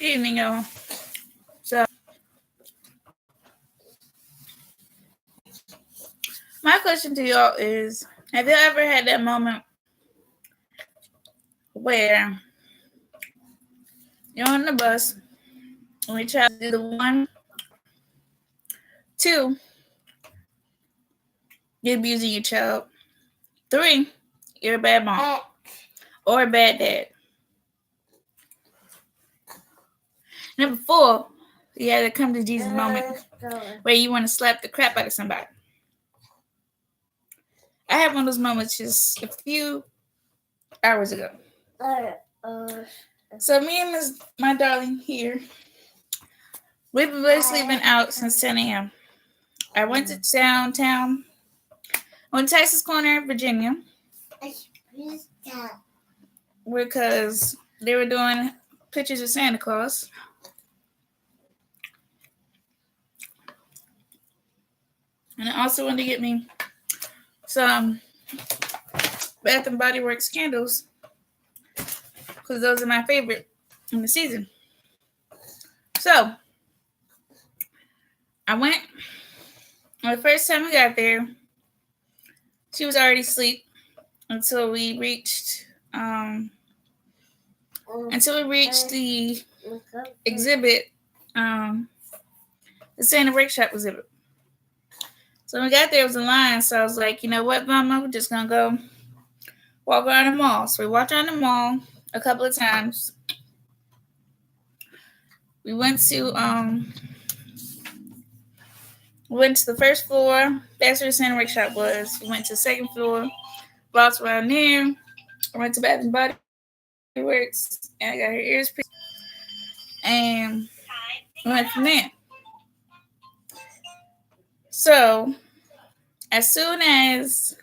Evening, y'all. So, my question to y'all is: have you ever had that moment where you're on the bus and you try to do the 1, 2, you're abusing your child, 3, you're a bad mom or a bad dad, number 4, you had to come to Jesus moment where you want to slap the crap out of somebody? I had one of those moments just a few hours ago. So me and my darling here, we've been basically been out since 10 a.m. I went to downtown, went to Texas Corner, Virginia, because they were doing pictures of Santa Claus. And I also wanted to get me some Bath and Body Works candles, because those are my favorite in the season. So I went. The first time we got there, she was already asleep until we reached the exhibit, the Santa Workshop exhibit. So when we got there, it was a line. So I was like, you know what, Mama, we're just gonna go walk around the mall. So we walked around the mall a couple of times. We went to the first floor. That's where the Santa Workshop was. We went to the second floor, walked around there. I went to Bath and Body Works, and I got her ears pierced, and we went from there. So as soon as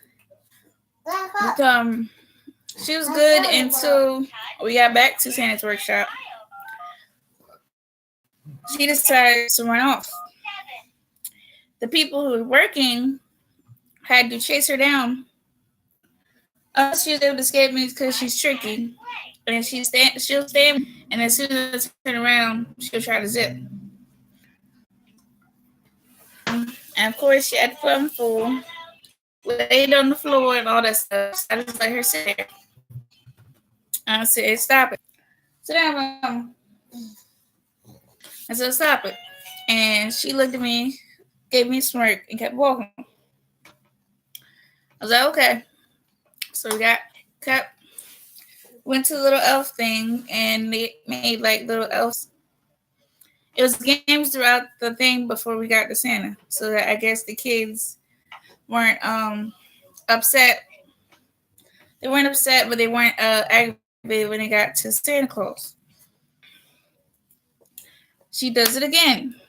she was good until we got back to Santa's Workshop, she decided to run off. The people who were working had to chase her down. She was able to escape me because she's tricky, and she'll stand, and as soon as I turn around, she'll try to zip. And of course, she had to put on full, laid on the floor, and all that stuff. So I just let her sit there. I said, "Stop it, sit down, Mom." I said, "Stop it," and she looked at me, gave me a smirk, and kept walking. I was like, "Okay." So we went to the little elf thing, and they made like little elves. It was games throughout the thing before we got to Santa, so that I guess the kids weren't upset. They weren't upset, but they weren't aggravated when they got to Santa Claus. She does it again.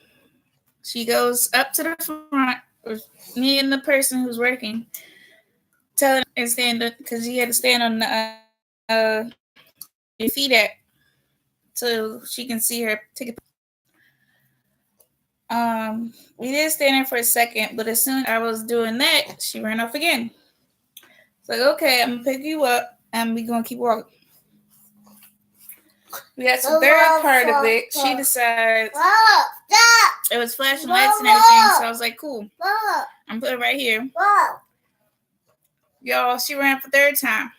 She goes up to the front with me and the person who's working, telling her to stand up because he had to stand on the your feet at so she can see her take a picture. We did stand there for a second, but as soon as I was doing that, she ran off again. It's like, okay, I'm gonna pick you up and we're gonna keep walking. We got to the third part of it. She decides it was flashing lights and everything, so I was like, cool. I'm putting it right here. Y'all, she ran for the third time.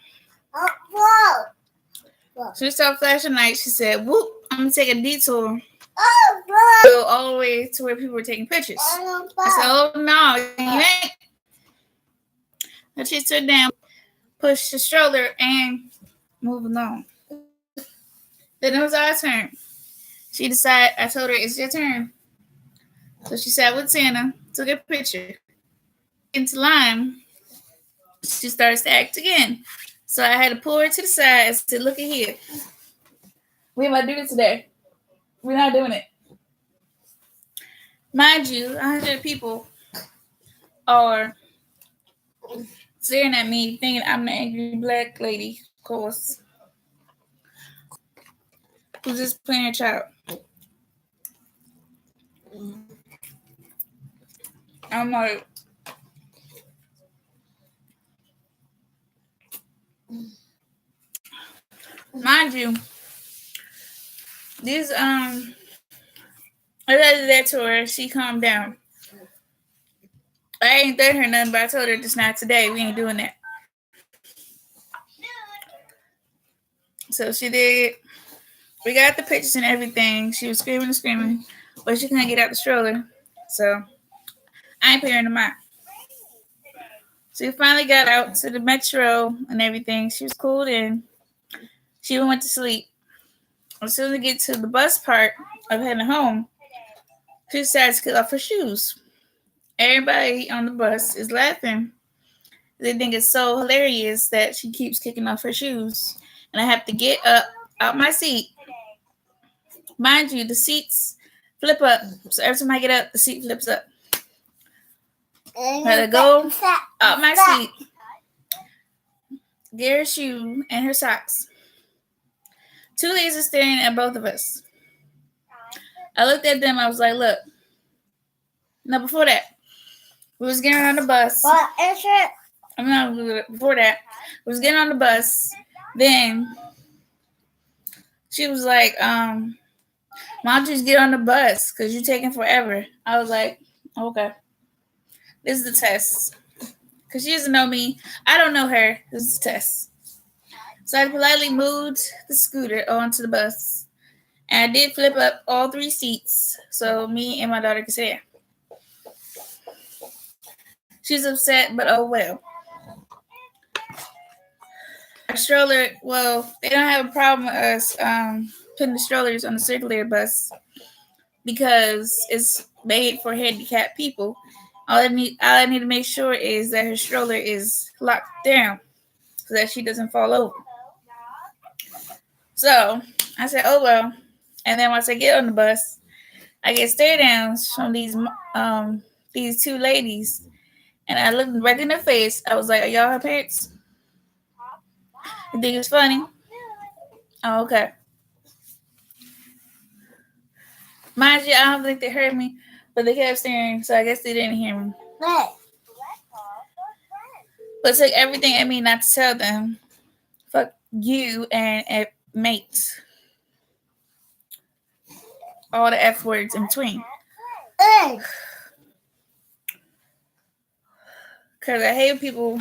She saw flashing lights. She said, whoop, I'm gonna take a detour. Go all the way to where people were taking pictures. I said, oh no, you ain't. And she stood down, pushed the stroller, and moved along. Then it was our turn. She decided, I told her, it's your turn. So she sat with Santa, took a picture. Into line, she starts to act again. So I had to pull her to the side and said, look at here. We might do it today. We're not doing it. Mind you, 100 people are staring at me thinking I'm the angry black lady, of course, who's just playing her child. I'm like, Mind you, this I did that to her. She calmed down. I ain't threatened her nothing, but I told her just not today. We ain't doing that. So she did. We got the pictures and everything. She was screaming and screaming, but she couldn't get out the stroller. So I ain't paying her no mind. So we finally got out to the metro and everything. She was cool and she went to sleep. As soon as we get to the bus part of heading home, she decides to kick off her shoes. Everybody on the bus is laughing. They think it's so hilarious that she keeps kicking off her shoes. And I have to get up out my seat. Mind you, the seats flip up. So every time I get up, the seat flips up. I had to go out my seat, get her shoe and her socks. Two ladies are staring at both of us. I looked at them. I was like, look. No, before that, we was getting on the bus. What is it? Before that, we was getting on the bus. Then she was like, why don't you just get on the bus? Because you're taking forever. I was like, okay. This is the test. Because she doesn't know me. I don't know her. This is the test. So I politely moved the scooter onto the bus. And I did flip up all three seats so me and my daughter could sit there. She's upset, but oh well. Our stroller, well, they don't have a problem with us putting the strollers on the circular bus because it's made for handicapped people. All I need to make sure is that her stroller is locked down so that she doesn't fall over. So I said, oh well. And then once I get on the bus, I get stare downs from these two ladies. And I looked right in their face. I was like, are y'all her parents? You think it's funny? Oh, okay. Mind you, I don't think they heard me, but they kept staring, so I guess they didn't hear me. But it took everything in me not to tell them, fuck you and mates. All the F words in between. Because I hate people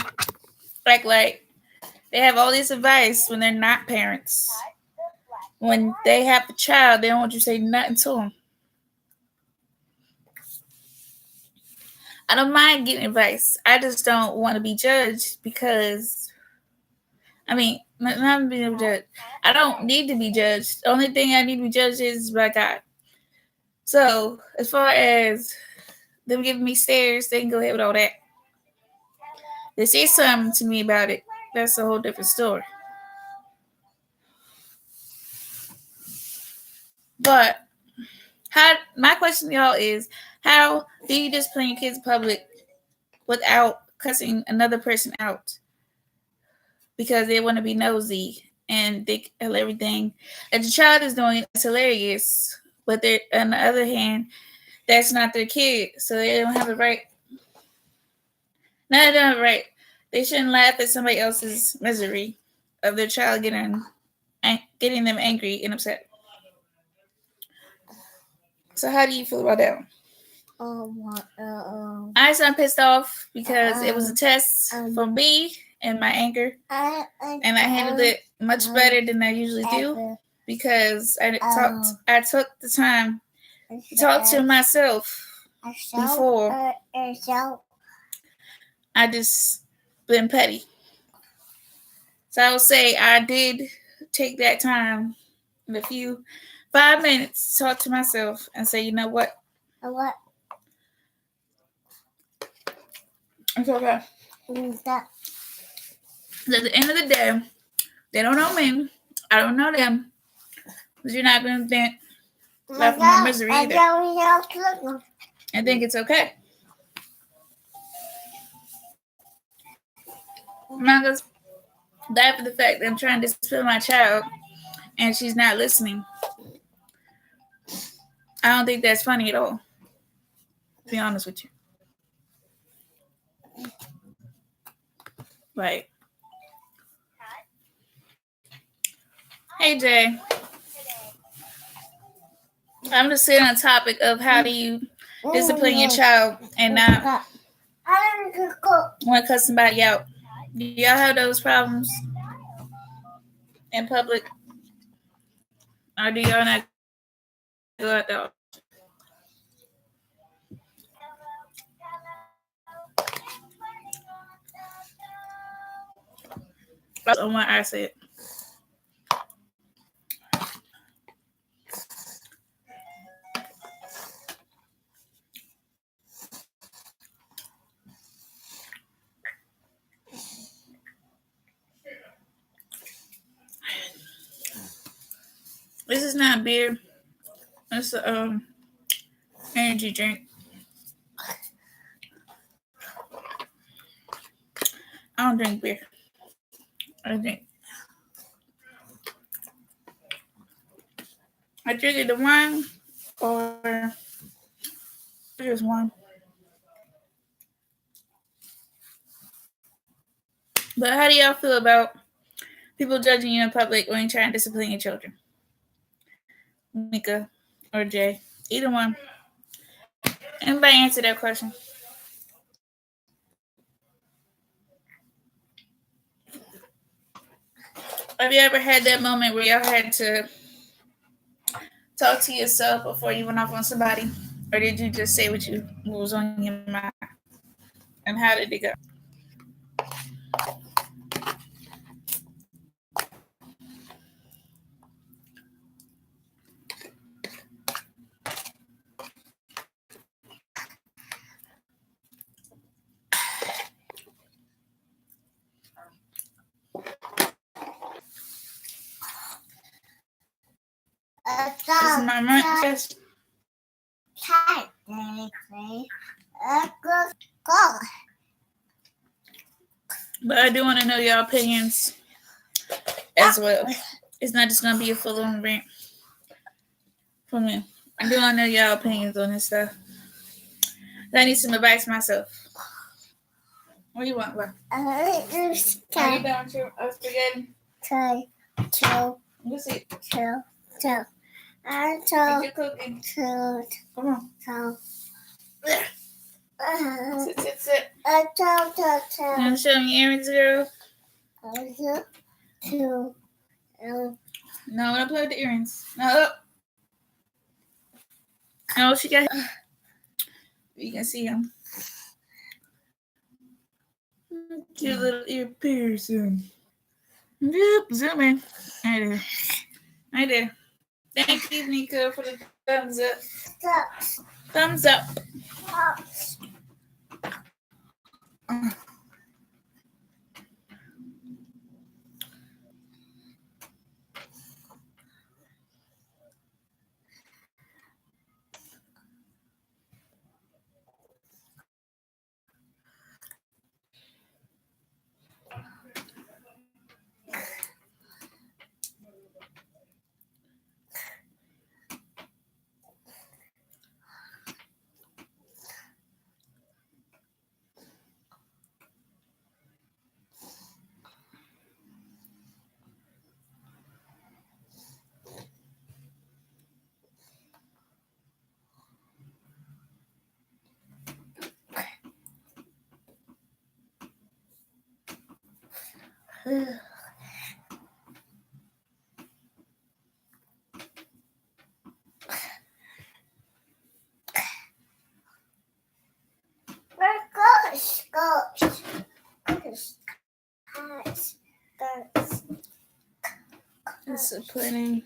act like they have all this advice when they're not parents. When they have a child, they don't want you to say nothing to them. I don't mind getting advice. I just don't want to be judged because, not being judged. I don't need to be judged. The only thing I need to be judged is by God. So, as far as them giving me stares, they can go ahead with all that. They say something to me about it. That's a whole different story. But my question to y'all is, how do you discipline your kids in public without cussing another person out? Because they want to be nosy and think everything that the child is doing is hilarious. But on the other hand, that's not their kid. So they don't have the right. No, they don't have the right. They shouldn't laugh at somebody else's misery of their child getting them angry and upset. So how do you feel about that one? I'm pissed off because it was a test for me and my anger. And I handled it much better than I usually do because I took the time to talk to myself before I just been petty. So I would say I did take that time in a few 5 minutes to talk to myself and say, you know what? What? It's okay. At the end of the day, they don't know me. I don't know them. But you're not going to think laugh at my misery either. I think it's okay. I'm not going to laugh at the fact that I'm trying to discipline my child and she's not listening. I don't think that's funny at all, to be honest with you. Right. Hey Jay. I'm just sitting on the topic of how do you discipline your child and not want to cuss somebody out. Do y'all have those problems in public? Or do y'all not go out there? That's on what I said. This is not beer. It's a energy drink. I don't drink beer. I drink either the wine or just one. But how do y'all feel about people judging you in public when you try to discipline your children? Mika or Jay? Either one. Anybody answer that question? Have you ever had that moment where y'all had to talk to yourself before you went off on somebody? Or did you just say what was on your mind? And how did it go? This is my mic. But I do want to know your opinions as well. It's not just gonna be a full-on rant from me. I do want to know your opinions on this stuff. I need some advice myself. What do you want, bro? Are you done with your spaghetti? You see. Get your cooking. Come on. Sit. You want to show me earrings, girl? No, I don't play with the earrings. No. No, she got. You can see them. Cute little ear piercing. Yep, zoom in. Right there. Thank you, Nika, for the thumbs up. Thumbs up. Disciplining